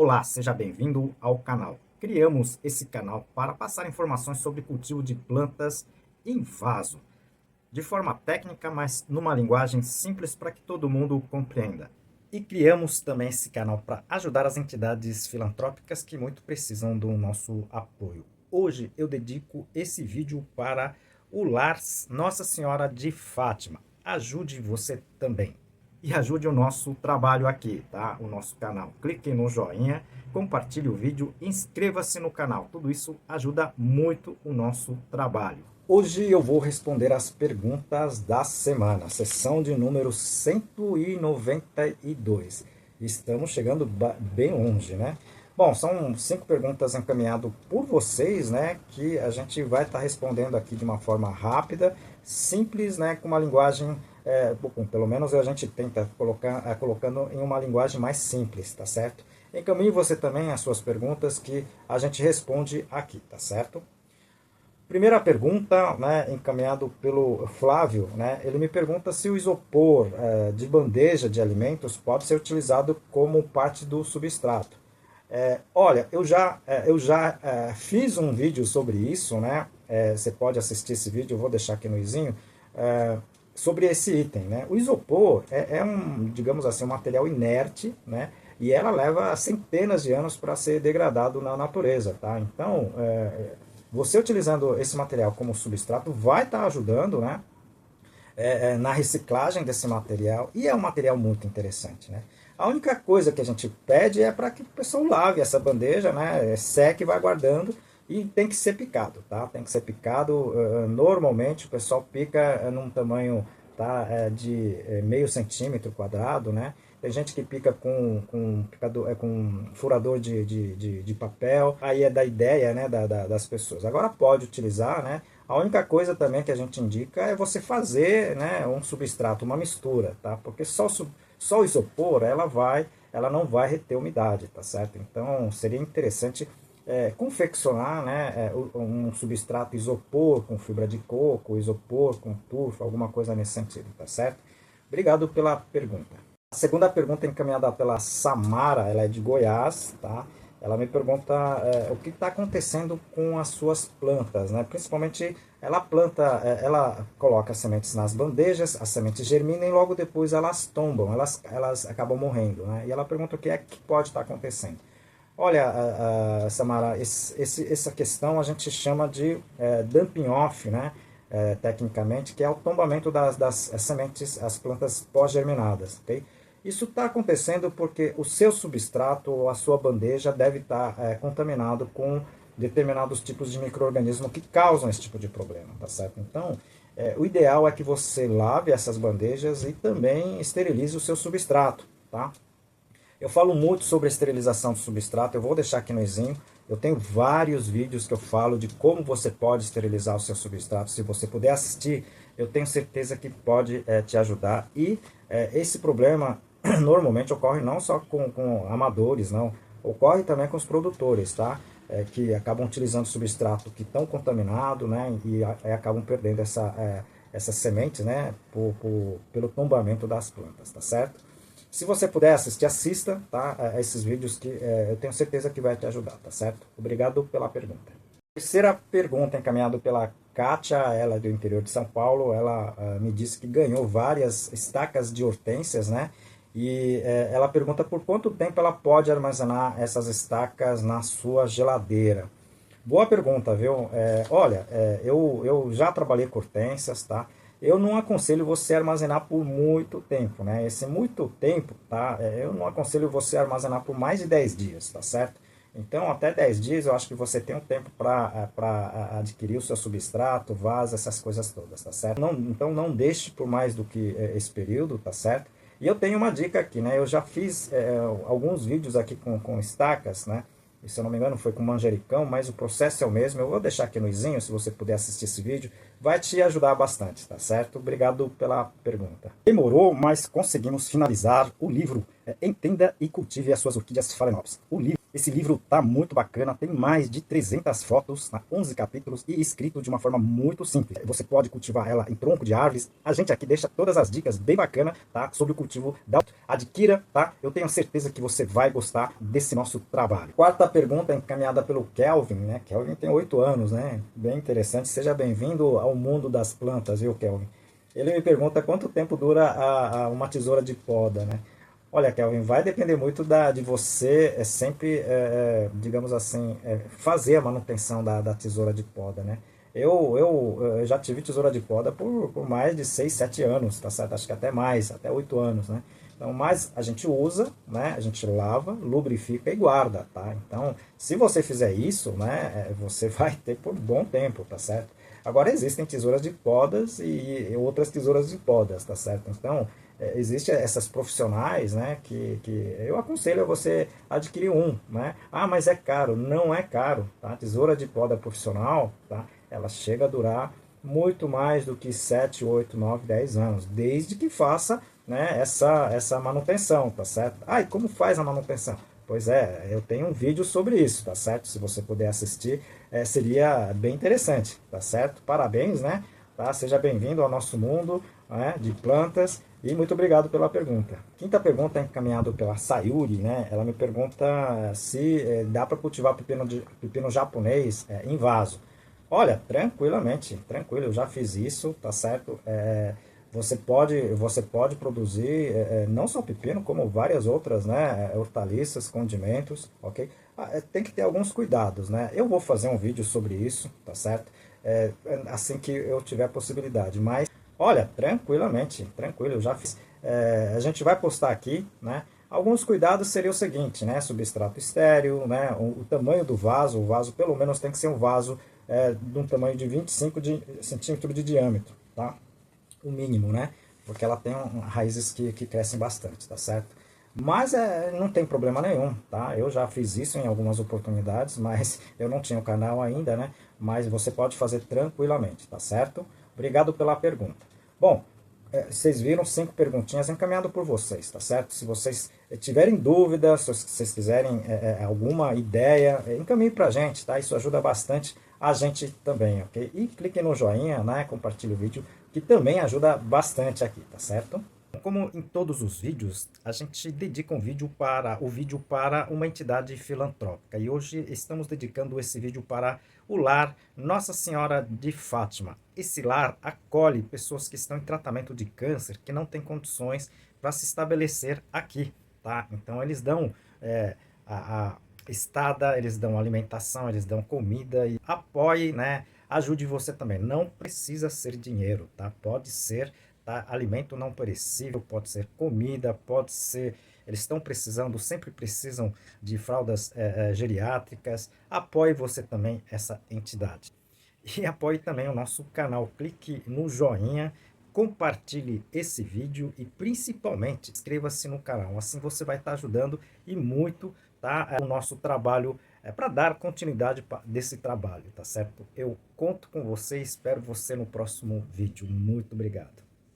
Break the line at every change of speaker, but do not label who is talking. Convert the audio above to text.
Olá, seja bem-vindo ao canal. Criamos esse canal para passar informações sobre cultivo de plantas em vaso, de forma técnica, mas numa linguagem simples para que todo mundo compreenda. E criamos também esse canal para ajudar as entidades filantrópicas que muito precisam do nosso apoio. Hoje eu dedico esse vídeo para o Lar Nossa Senhora de Fátima. Ajude você também. E ajude o nosso trabalho aqui, tá? O nosso canal. Clique no joinha, compartilhe o vídeo, inscreva-se no canal. Tudo isso ajuda muito o nosso trabalho. Hoje eu vou responder as perguntas da semana, sessão de número 192. Estamos chegando bem longe, né? Bom, são 5 perguntas encaminhadas por vocês, né? Que a gente vai estar respondendo aqui de uma forma rápida, simples, né? Com uma linguagem, bom, pelo menos a gente tenta colocar, colocando em uma linguagem mais simples, tá certo? Encaminhe você também as suas perguntas que a gente responde aqui, tá certo? Primeira pergunta, né, encaminhado pelo Flávio, né, ele me pergunta se o isopor de bandeja de alimentos pode ser utilizado como parte do substrato. Olha, eu já fiz um vídeo sobre isso, né, você pode assistir esse vídeo, eu vou deixar aqui no izinho, sobre esse item. Né. O isopor é um, digamos assim, um material inerte, né, e ela leva centenas de anos para ser degradado na natureza. Tá? Então, você utilizando esse material como substrato vai estar ajudando, né, na reciclagem desse material, e é um material muito interessante. Né? A única coisa que a gente pede é para que o pessoal lave essa bandeja, né, seque e vai guardando, e tem que ser picado. Tá? Tem que ser picado, normalmente o pessoal pica num tamanho, tá, de meio centímetro quadrado, né? Tem gente que pica com furador de papel, aí é da ideia, né, das pessoas. Agora pode utilizar, né? A única coisa também que a gente indica é você fazer, né, um substrato, uma mistura, tá? Porque só o isopor, ela não vai reter umidade, tá certo? Então seria interessante confeccionar, né, um substrato isopor com fibra de coco, isopor com turfa, alguma coisa nesse sentido, tá certo? Obrigado pela pergunta. A segunda pergunta é encaminhada pela Samara, ela é de Goiás, tá? Ela me pergunta o que está acontecendo com as suas plantas, né? Principalmente ela planta, ela coloca as sementes nas bandejas, as sementes germinam e logo depois elas tombam, elas acabam morrendo, né? E ela pergunta o que é que pode estar acontecendo. Olha, Samara, essa questão a gente chama de dumping off, né? Tecnicamente, que é o tombamento das sementes, as plantas pós-germinadas, ok? Isso está acontecendo porque o seu substrato ou a sua bandeja deve estar contaminado com determinados tipos de micro-organismos que causam esse tipo de problema, tá certo? Então, o ideal é que você lave essas bandejas e também esterilize o seu substrato, tá? Eu falo muito sobre a esterilização do substrato, eu vou deixar aqui no izinho. Eu tenho vários vídeos que eu falo de como você pode esterilizar o seu substrato. Se você puder assistir, eu tenho certeza que pode te ajudar. E esse problema normalmente ocorre não só com amadores, não. Ocorre também com os produtores, tá? Que acabam utilizando substrato que estão contaminado, né? E acabam perdendo essas sementes, né? Pelo tombamento das plantas, tá certo? Se você puder assistir, assista, tá, a esses vídeos que eu tenho certeza que vai te ajudar, tá certo? Obrigado pela pergunta. Terceira pergunta encaminhada pela Kátia, ela é do interior de São Paulo. Ela me disse que ganhou várias estacas de hortênsias, né? E ela pergunta por quanto tempo ela pode armazenar essas estacas na sua geladeira. Boa pergunta, viu? Olha, eu já trabalhei com hortênsias, tá? Eu não aconselho você armazenar por muito tempo, né? Esse muito tempo, tá? Eu não aconselho você armazenar por mais de 10 dias, tá certo? Então, até 10 dias eu acho que você tem um tempo para adquirir o seu substrato, vaso, essas coisas todas, tá certo? Então, não deixe por mais do que esse período, tá certo? E eu tenho uma dica aqui, né? Eu já fiz alguns vídeos aqui com estacas, né? E, se eu não me engano foi com manjericão, mas o processo é o mesmo. Eu vou deixar aqui no izinho, se você puder assistir esse vídeo. vai te ajudar bastante, tá certo? Obrigado pela pergunta. Demorou, mas conseguimos finalizar o livro Entenda e Cultive as Suas Orquídeas Phalaenopsis. Esse livro tá muito bacana, tem mais de 300 fotos, 11 capítulos e escrito de uma forma muito simples. Você pode cultivar ela em tronco de árvores. A gente aqui deixa todas as dicas bem bacanas, tá? Sobre o cultivo da adquira, tá? Eu tenho certeza que você vai gostar desse nosso trabalho. Quarta pergunta encaminhada pelo Kelvin, né? Kelvin tem 8 anos, né? Bem interessante. Seja bem-vindo ao mundo das plantas, viu, Kelvin? Ele me pergunta quanto tempo dura uma tesoura de poda, né? Olha, Kelvin, vai depender muito de você sempre, digamos assim, fazer a manutenção da tesoura de poda, né? Eu já tive tesoura de poda por mais de 6, 7 anos, tá certo? Acho que até mais, até 8 anos, né? Então, mas a gente usa, né? A gente lava, lubrifica e guarda, tá? Então, se você fizer isso, né? Você vai ter por bom tempo, tá certo? Agora, existem tesouras de podas e outras tesouras de podas, tá certo? Então, existem essas profissionais, né, que eu aconselho a você adquirir um, né? Ah, mas é caro. Não é caro, tá? A tesoura de poda profissional, tá? Ela chega a durar muito mais do que 7, 8, 9, 10 anos, desde que faça, né, essa manutenção, tá certo? Ah, e como faz a manutenção? Pois é, eu tenho um vídeo sobre isso, tá certo? Se você puder assistir, seria bem interessante, tá certo? Parabéns, né? Tá? Seja bem-vindo ao nosso mundo, né, de plantas e muito obrigado pela pergunta. Quinta pergunta é encaminhada pela Sayuri, né? Ela me pergunta se dá para cultivar pepino japonês em vaso. Olha, tranquilamente, tranquilo, eu já fiz isso, tá certo? Você pode produzir não só pepino, como várias outras, né, hortaliças, condimentos, ok? Tem que ter alguns cuidados, né? Eu vou fazer um vídeo sobre isso, tá certo? Assim que eu tiver a possibilidade, mas olha, tranquilamente, tranquilo, eu já fiz. A gente vai postar aqui, né? Alguns cuidados seria o seguinte, né? Substrato estéreo, né? O tamanho do vaso, o vaso pelo menos tem que ser um vaso de um tamanho de 25 centímetros de diâmetro, tá? O mínimo, né? Porque ela tem raízes que crescem bastante, tá certo? Mas não tem problema nenhum, tá? Eu já fiz isso em algumas oportunidades, mas eu não tinha o canal ainda, né? Mas você pode fazer tranquilamente, tá certo? Obrigado pela pergunta. Bom, vocês viram 5 perguntinhas encaminhado por vocês, tá certo? Se vocês tiverem dúvidas, se vocês quiserem alguma ideia, encaminhe pra gente, tá? Isso ajuda bastante a gente também, ok? E clique no joinha, né? Compartilhe o vídeo, que também ajuda bastante aqui, tá certo? Como em todos os vídeos, a gente dedica o vídeo para uma entidade filantrópica. E hoje estamos dedicando esse vídeo para o lar Nossa Senhora de Fátima. Esse lar acolhe pessoas que estão em tratamento de câncer, que não têm condições para se estabelecer aqui, tá? Então eles dão a estada, eles dão alimentação, eles dão comida e apoie, né? Ajude você também. Não precisa ser dinheiro, tá? Pode ser, tá? Alimento não perecível, pode ser comida, pode ser. Eles estão precisando, sempre precisam de fraldas geriátricas. Apoie você também essa entidade. E apoie também o nosso canal. Clique no joinha, compartilhe esse vídeo e principalmente inscreva-se no canal. Assim você vai estar ajudando e muito, tá, o nosso trabalho para dar continuidade desse trabalho, tá certo? Eu conto com você e espero você no próximo vídeo. Muito obrigado.